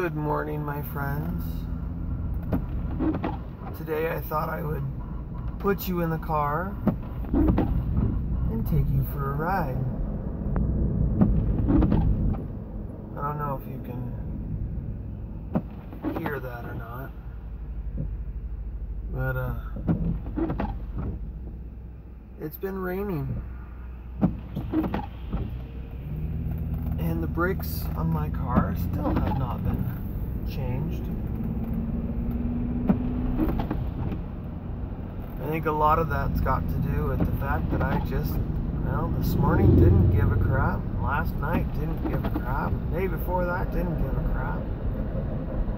Good morning, my friends. Today I thought I would put you in the car and take you for a ride. I don't know if you can hear that or not, but it's been raining. And the brakes on my car still have not been changed. I think a lot of that's got to do with the fact that I just, this morning didn't give a crap. Last night didn't give a crap. The day before that didn't give a crap.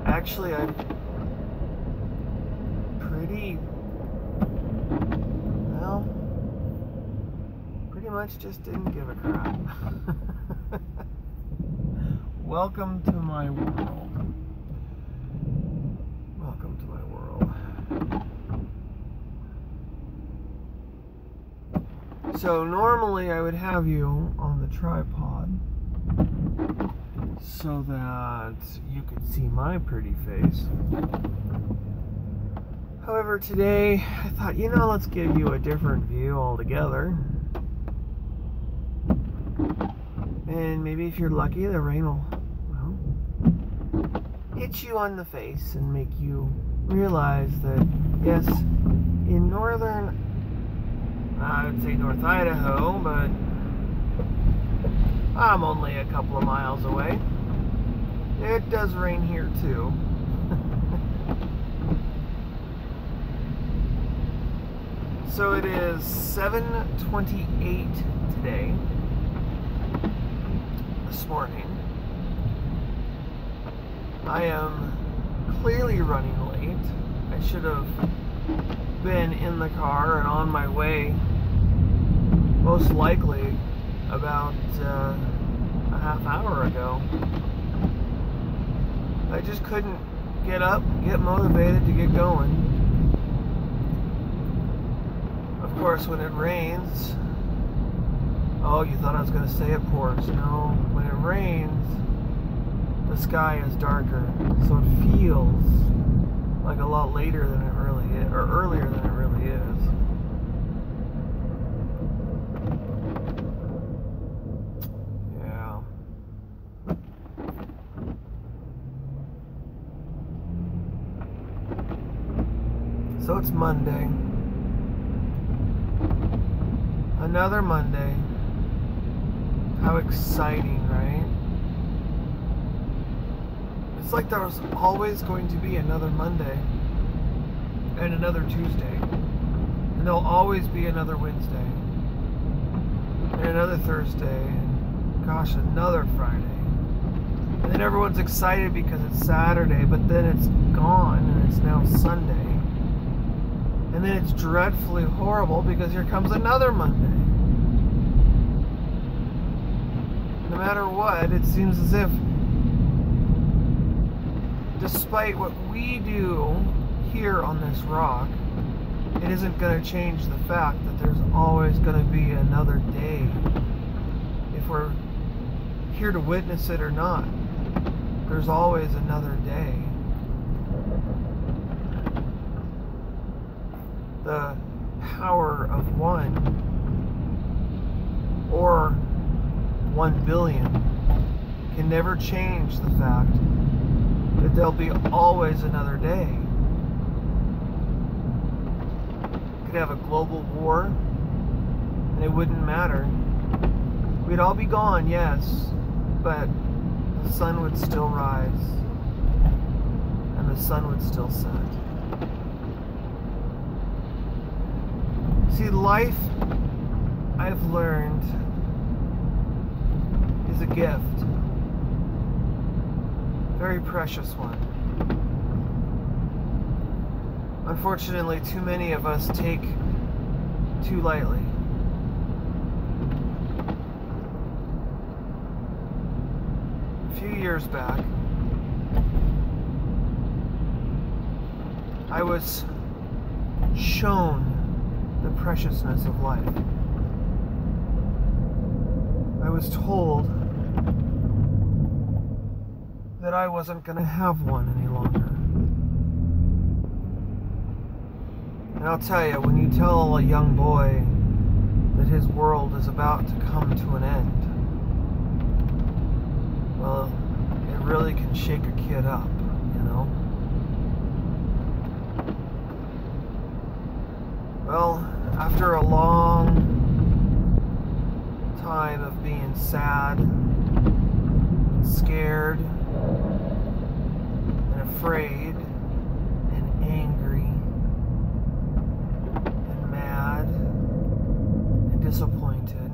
Actually, I pretty much just didn't give a crap. Welcome to my world. Welcome to my world. So normally I would have you on the tripod so that you could see my pretty face. However, today I thought, let's give you a different view altogether. And maybe if you're lucky, the rain will hit you on the face and make you realize that, yes, in northern, I would say North Idaho, but I'm only a couple of miles away. It does rain here too. So it is 7:28 today. This morning. I am clearly running late. I should have been in the car and on my way, most likely about a half hour ago. I just couldn't get up, get motivated to get going. Of course, when it rains, oh, you thought I was going to say it pours. No, when it rains, the sky is darker, so it feels like a lot later than it really is, or earlier than it really is. Yeah. So it's Monday. Another Monday. How exciting, right? It's like there was always going to be another Monday and another Tuesday, and there'll always be another Wednesday and another Thursday and gosh, another Friday. And then everyone's excited because it's Saturday, but then it's gone and it's now Sunday. And then it's dreadfully horrible because here comes another Monday. No matter what, it seems as if, despite what we do here on this rock, it isn't going to change the fact that there's always going to be another day. If we're here to witness it or not, there's always another day. The power of one, or 1 billion, can never change the fact that there'll be always another day. You could have a global war and it wouldn't matter. We'd all be gone, yes, but the sun would still rise and the sun would still set. See, life, I've learned, is a gift. Very precious one. Unfortunately, too many of us take too lightly. A few years back, I was shown the preciousness of life. I was told that I wasn't going to have one any longer. And I'll tell you, when you tell a young boy that his world is about to come to an end, well, it really can shake a kid up, you know? Well, after a long time of being sad, scared, and afraid, and angry, and mad, and disappointed,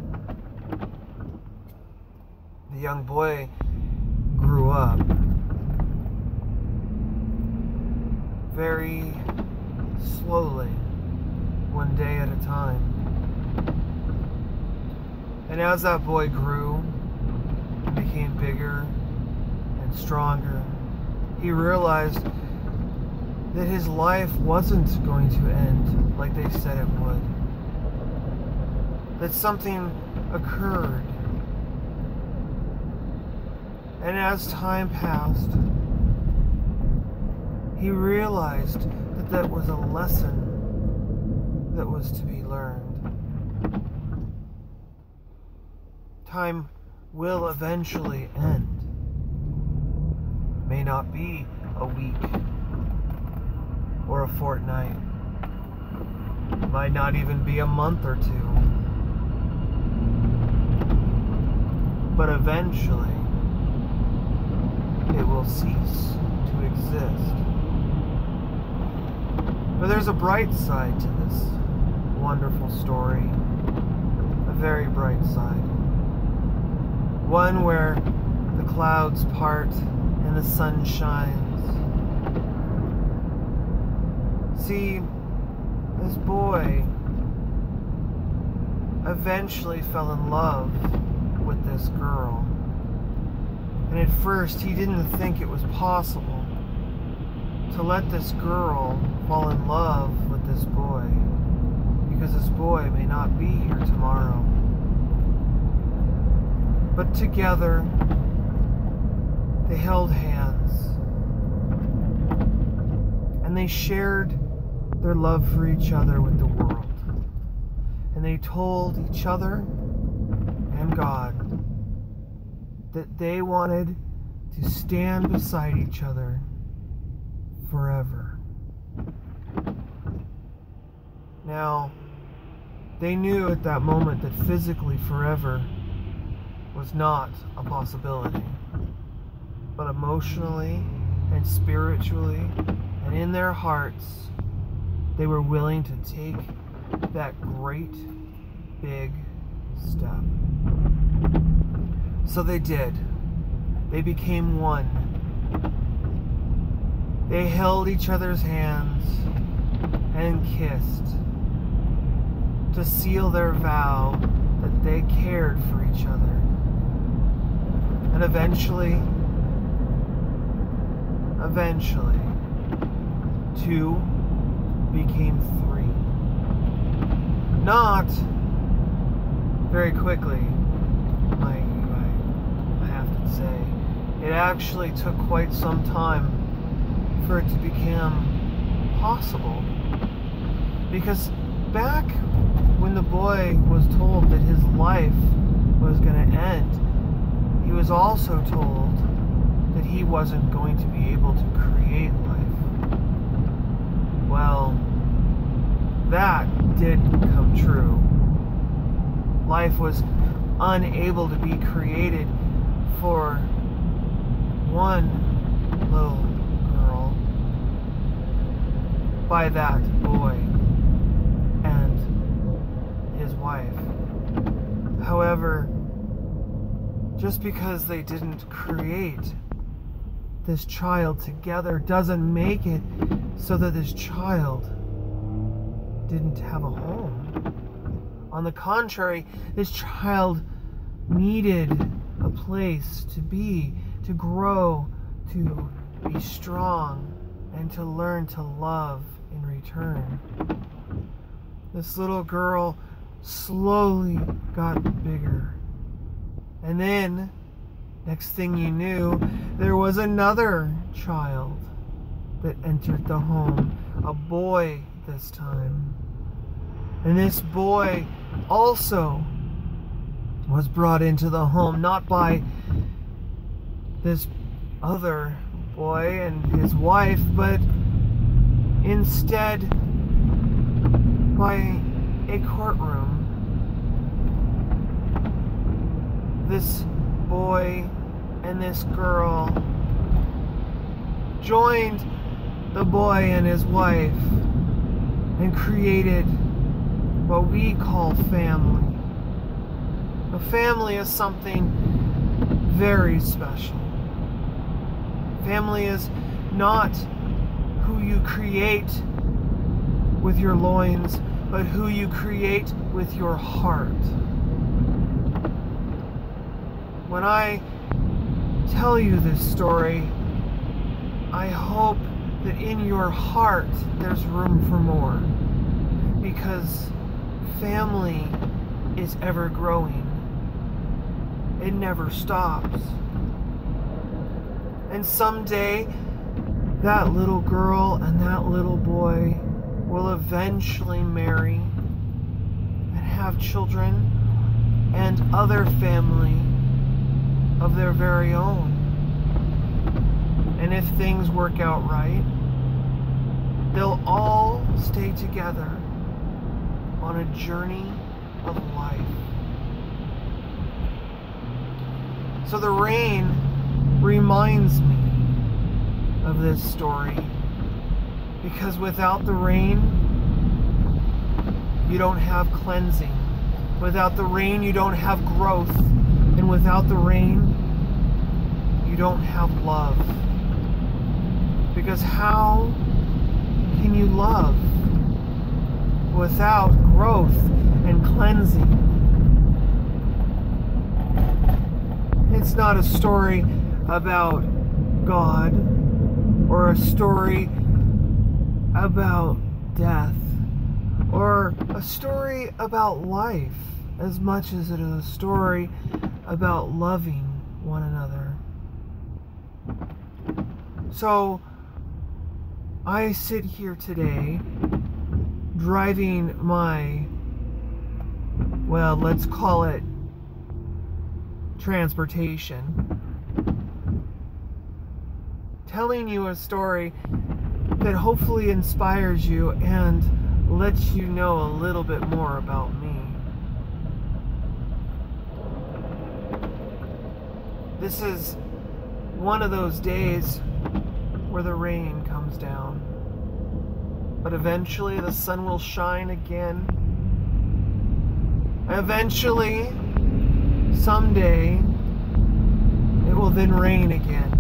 the young boy grew up very slowly, one day at a time. And as that boy grew and became bigger and stronger, he realized that his life wasn't going to end like they said it would. That something occurred. And as time passed, he realized that that was a lesson that was to be learned. Time will eventually end. It may not be a week or a fortnight. It might not even be a month or two. But eventually, it will cease to exist. But there's a bright side to this wonderful story. A very bright side. One where the clouds part and the sun shines. See, this boy eventually fell in love with this girl. And at first he didn't think it was possible to let this girl fall in love with this boy, because this boy may not be here tomorrow. But together, they held hands, and they shared their love for each other with the world. And they told each other and God that they wanted to stand beside each other forever. Now, they knew at that moment that physically forever was not a possibility, but emotionally and spiritually and in their hearts, they were willing to take that great big step. So they did. They became one. They held each other's hands and kissed to seal their vow that they cared for each other. And eventually, two became three. Not very quickly, I have to say. It actually took quite some time for it to become possible. Because back when the boy was told that his life was going to end, he was also told that he wasn't going to be able to create life. Well, that did come true. Life was unable to be created for one little girl by that boy and his wife. However, just because they didn't create this child together doesn't make it so that this child didn't have a home. On the contrary, this child needed a place to be, to grow, to be strong, and to learn to love in return. This little girl slowly got bigger. And then Next thing you knew, there was another child that entered the home, a boy this time. And this boy also was brought into the home, not by this other boy and his wife, but instead by a courtroom. This boy and this girl joined the boy and his wife and created what we call family. A family is something very special. Family is not who you create with your loins, but who you create with your heart. When I tell you this story, I hope that in your heart there's room for more, because family is ever growing. It never stops. And someday that little girl and that little boy will eventually marry and have children and other family of their very own. And if things work out right, they'll all stay together on a journey of life. So the rain reminds me of this story, because without the rain, you don't have cleansing. Without the rain, you don't have growth. And without the rain, you don't have love. Because how can you love without growth and cleansing? It's not a story about God or a story about death or a story about life as much as it is a story about loving one another. So I sit here today driving my, well, let's call it transportation, telling you a story that hopefully inspires you and lets you know a little bit more about me. This is one of those days where the rain comes down, but eventually the sun will shine again. Eventually, someday, it will then rain again.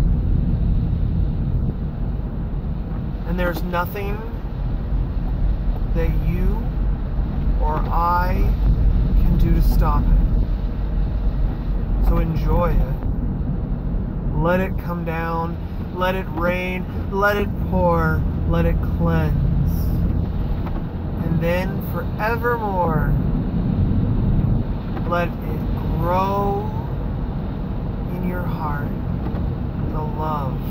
And there's nothing that you or I can do to stop it. So enjoy it. Let it come down, let it rain, let it pour, let it cleanse. And then forevermore, let it grow in your heart, the love.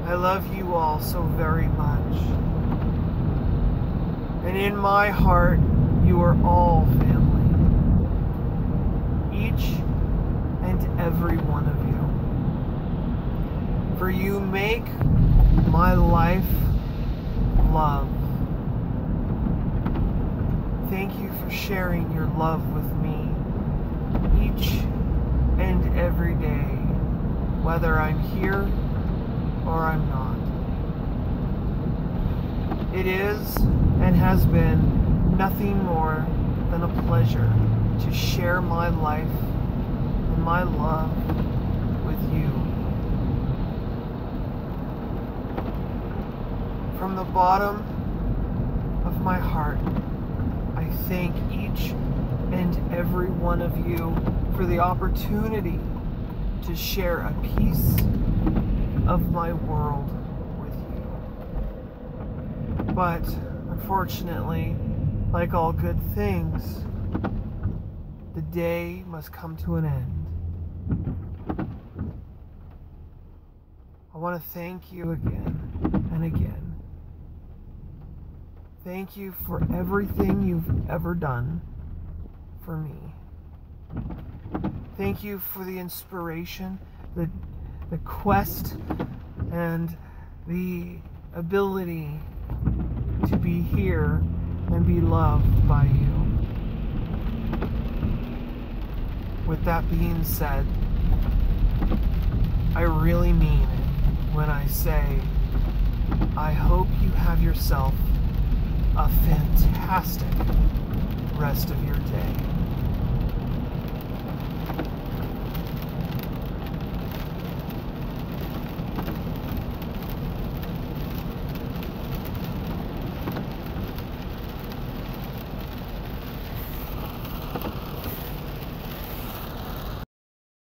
I love you all so very much. And in my heart, you are all family. Each and every one of you. For you make my life love. Thank you for sharing your love with me each and every day, whether I'm here or I'm not. It is and has been nothing more than a pleasure to share my life and my love with you. From the bottom of my heart, I thank each and every one of you for the opportunity to share a piece of my world with you. But unfortunately, like all good things, the day must come to an end. I want to thank you again and again. Thank you for everything you've ever done for me. Thank you for the inspiration, the quest, and the ability to be here and be loved by you. With that being said, I really mean it when I say I hope you have yourself a fantastic rest of your day.